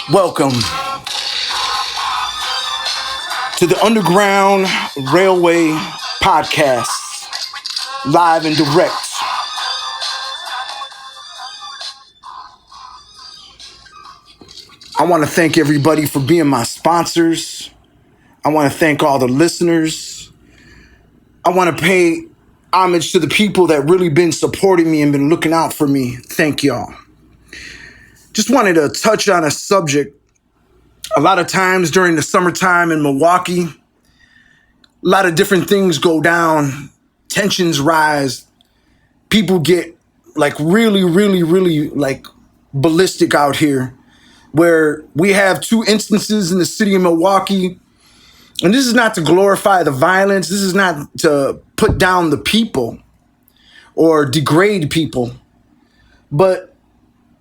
Welcome to the Underground Railway Podcast, live and direct. I want to thank everybody for being my sponsors. I want to thank all the listeners. I want to pay homage to the people that really been supporting me and been looking out for me. Thank y'all. Just wanted to touch on a subject. A lot of times during the summertime in Milwaukee, a lot of different things go down. Tensions rise. People get like really like ballistic out here, where we have two instances in the city of Milwaukee. And this is not to glorify the violence. This is not to put down the people or degrade people. But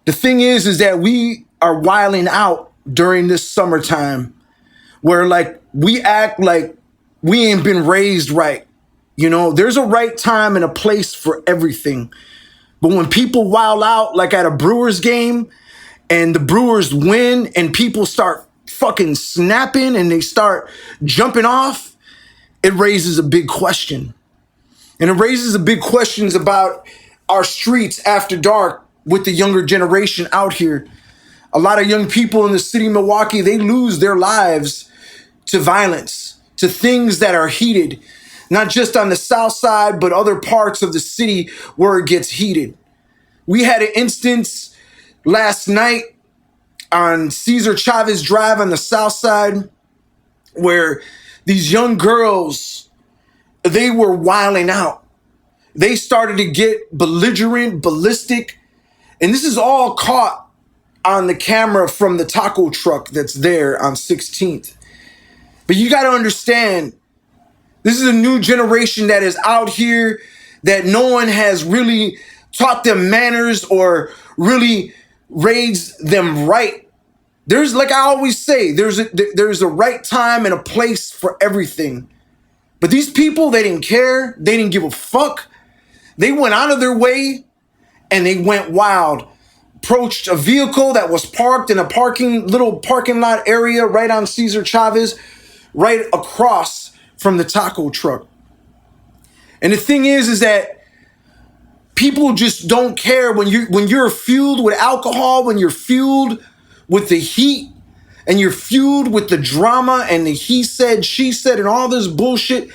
the thing is that we are wilding out during this summertime, where like we act like we ain't been raised right. You know, there's a right time and a place for everything. But when people wild out, like at a Brewers game, and the Brewers win and people start fucking snapping and they start jumping off, it raises a big question. And it raises a big questions about our streets after dark with the younger generation out here. A lot of young people in the city of Milwaukee, they lose their lives to violence, to things that are heated, not just on the south side, but other parts of the city where it gets heated. We had an instance last night on Cesar Chavez Drive on the south side where these young girls, they were wilding out. They started to get belligerent, ballistic, and this is all caught on the camera from the taco truck that's there on 16th. But you got to understand, this is a new generation that is out here that no one has really taught them manners or really raised them right. There's, like I always say, there's a right time and a place for everything. But these people, they didn't care. They didn't give a fuck. They went out of their way and they went wild. Approached a vehicle that was parked in a little parking lot area right on Cesar Chavez, right across from the taco truck. And the thing is that people just don't care when you're fueled with alcohol, when you're fueled with the heat, and you're fueled with the drama and the he said, she said, and all this bullshit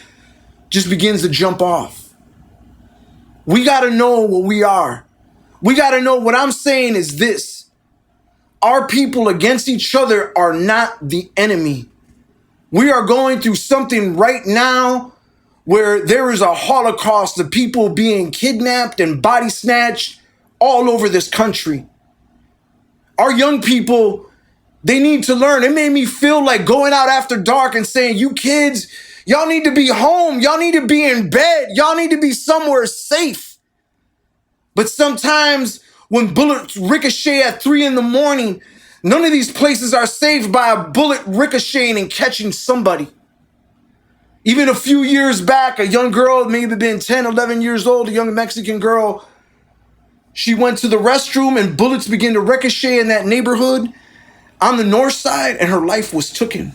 just begins to jump off. We got to know what we are. We got to know what I'm saying is this. Our people against each other are not the enemy. We are going through something right now where there is a holocaust of people being kidnapped and body snatched all over this country. Our young people, they need to learn. It made me feel like going out after dark and saying, you kids, y'all need to be home. Y'all need to be in bed. Y'all need to be somewhere safe. But sometimes when bullets ricochet at 3 a.m, none of these places are saved by a bullet ricocheting and catching somebody. Even a few years back, a young girl, maybe been 10, 11 years old, a young Mexican girl, she went to the restroom and bullets began to ricochet in that neighborhood on the north side and her life was taken.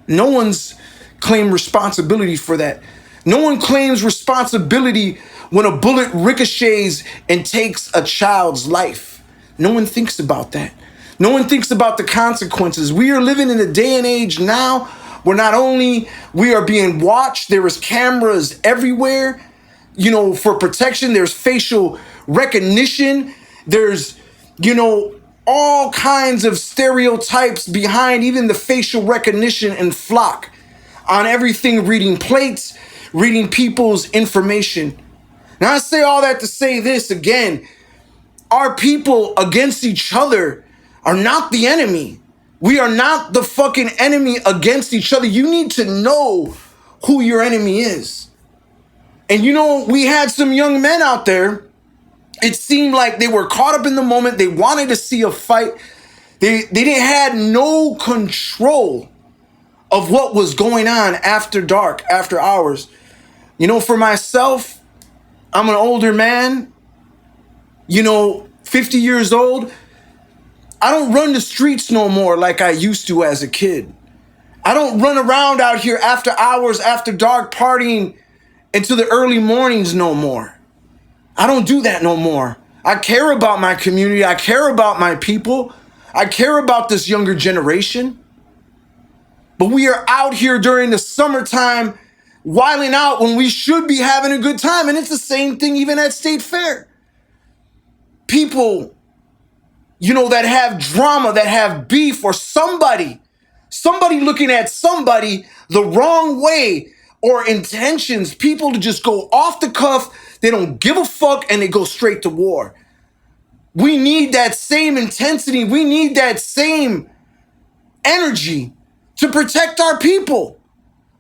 No one's claimed responsibility for that. No one claims responsibility when a bullet ricochets and takes a child's life. No one thinks about that. No one thinks about the consequences. We are living in a day and age now where not only we are being watched, there is cameras everywhere, you know, for protection. There's facial recognition. There's, you know, all kinds of stereotypes behind even the facial recognition and flock on everything, reading plates, reading people's information. Now I say all that to say this again, our people against each other are not the enemy. We are not the fucking enemy against each other. You need to know who your enemy is. And you know, we had some young men out there. It seemed like they were caught up in the moment. They wanted to see a fight. They didn't had no control of what was going on after dark, after hours. You know, for myself, I'm an older man, 50 years old. I don't run the streets no more like I used to as a kid. I don't run around out here after hours, after dark, partying into the early mornings no more. I don't do that no more. I care about my community. I care about my people. I care about this younger generation. But we are out here during the summertime wilding out when we should be having a good time. And it's the same thing even at State Fair. People, that have drama, that have beef, or somebody looking at somebody the wrong way or intentions, people to just go off the cuff, they don't give a fuck, and they go straight to war. We need that same intensity. We need that same energy to protect our people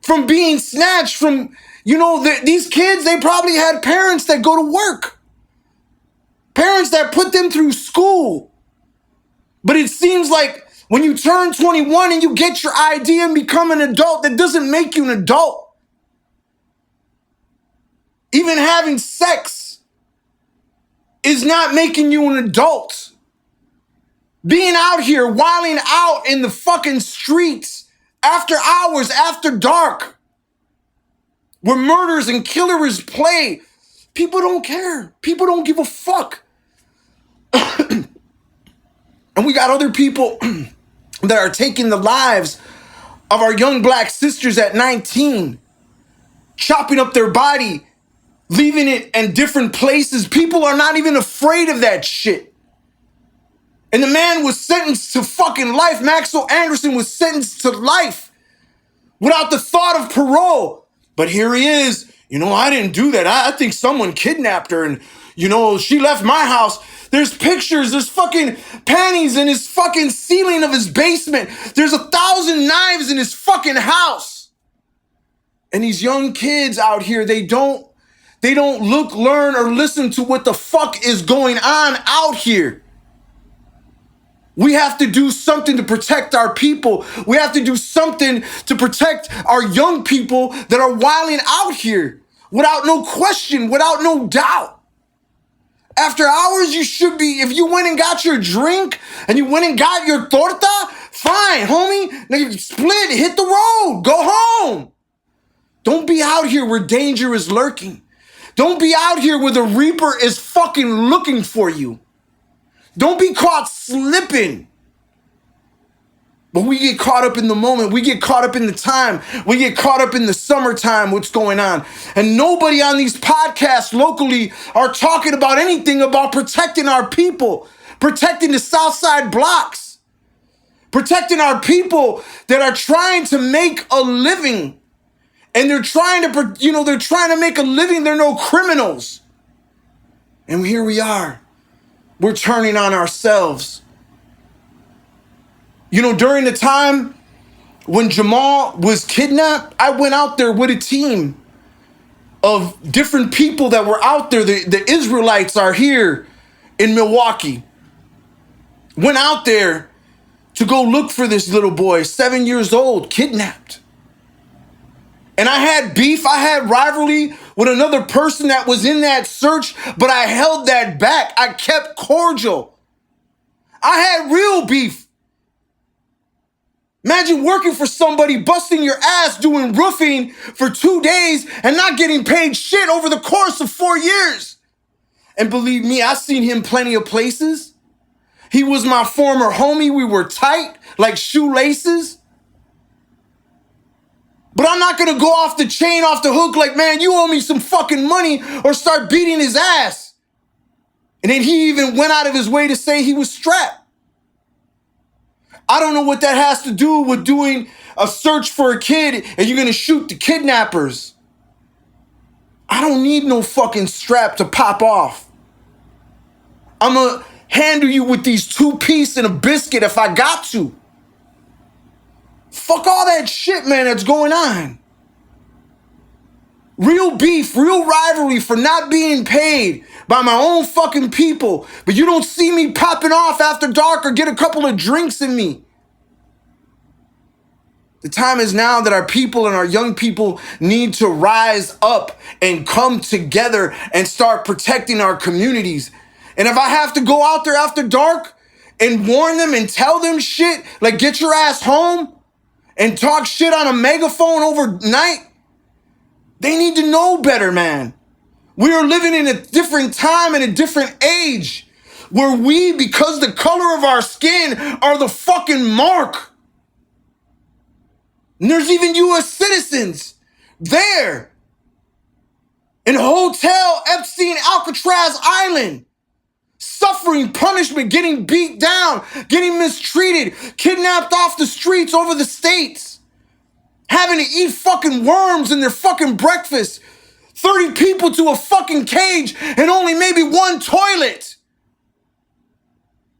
from being snatched from, these kids, they probably had parents that go to work, parents that put them through school. But it seems like when you turn 21 and you get your ID and become an adult, that doesn't make you an adult. Even having sex is not making you an adult. Being out here, wilding out in the fucking streets after hours, after dark, where murders and killers play, people don't care. People don't give a fuck. And we got other people that are taking the lives of our young black sisters at 19, chopping up their body, leaving it in different places. People are not even afraid of that shit. And the man was sentenced to fucking life. Maxwell Anderson was sentenced to life without the thought of parole. But here he is. I didn't do that. I think someone kidnapped her and, she left my house. There's pictures, there's fucking panties in his fucking ceiling of his basement. There's 1,000 knives in his fucking house. And these young kids out here, they don't look, learn, or listen to what the fuck is going on out here. We have to do something to protect our people. We have to do something to protect our young people that are wilding out here without no question, without no doubt. After hours, you should be, if you went and got your drink and you went and got your torta, fine, homie. Now you split, hit the road, go home. Don't be out here where danger is lurking. Don't be out here where the Reaper is fucking looking for you. Don't be caught slipping. But we get caught up in the moment. We get caught up in the time. We get caught up in the summertime, what's going on. And nobody on these podcasts locally are talking about anything about protecting our people, protecting the Southside blocks, protecting our people that are trying to make a living. And they're trying to make a living. They're no criminals. And here we are. We're turning on ourselves. During the time when Jamal was kidnapped, I went out there with a team of different people that were out there. The Israelites are here in Milwaukee. Went out there to go look for this little boy, 7 years old, kidnapped. And I had beef, I had rivalry with another person that was in that search, but I held that back. I kept cordial. I had real beef. Imagine working for somebody, busting your ass, doing roofing for 2 days and not getting paid shit over the course of 4 years. And believe me, I've seen him plenty of places. He was my former homie. We were tight like shoelaces. But I'm not going to go off the chain, off the hook like, man, you owe me some fucking money, or start beating his ass. And then he even went out of his way to say he was strapped. I don't know what that has to do with doing a search for a kid and you're going to shoot the kidnappers. I don't need no fucking strap to pop off. I'm going to handle you with these 2 pieces and a biscuit if I got to. Fuck all that shit, man, that's going on. Real beef, real rivalry for not being paid by my own fucking people. But you don't see me popping off after dark or get a couple of drinks in me. The time is now that our people and our young people need to rise up and come together and start protecting our communities. And if I have to go out there after dark and warn them and tell them shit, like get your ass home and talk shit on a megaphone overnight, they need to know better, man. We are living in a different time and a different age where we, because the color of our skin, are the fucking mark. And there's even U.S. citizens there in Hotel Epstein Alcatraz Island, suffering punishment, getting beat down, getting mistreated, kidnapped off the streets over the states, having to eat fucking worms in their fucking breakfast, 30 people to a fucking cage and only maybe one toilet.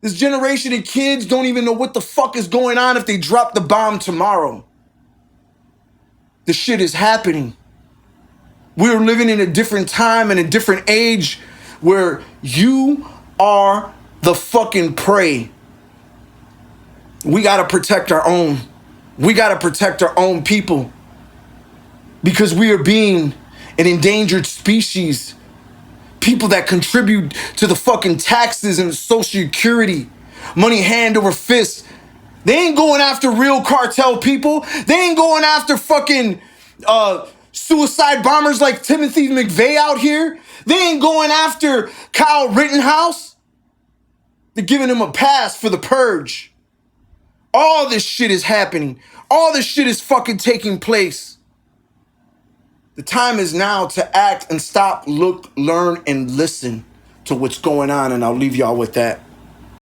This generation of kids don't even know what the fuck is going on if they drop the bomb tomorrow. The shit is happening. We're living in a different time and a different age where you are the fucking prey. We gotta protect our own. We gotta protect our own people because we are being an endangered species. People that contribute to the fucking taxes and social security, money hand over fist. They ain't going after real cartel people. They ain't going after fucking suicide bombers like Timothy McVeigh out here. They ain't going after Kyle Rittenhouse. They're giving him a pass for the purge. All this shit is happening. All this shit is fucking taking place. The time is now to act and stop, look, learn, and listen to what's going on, and I'll leave y'all with that.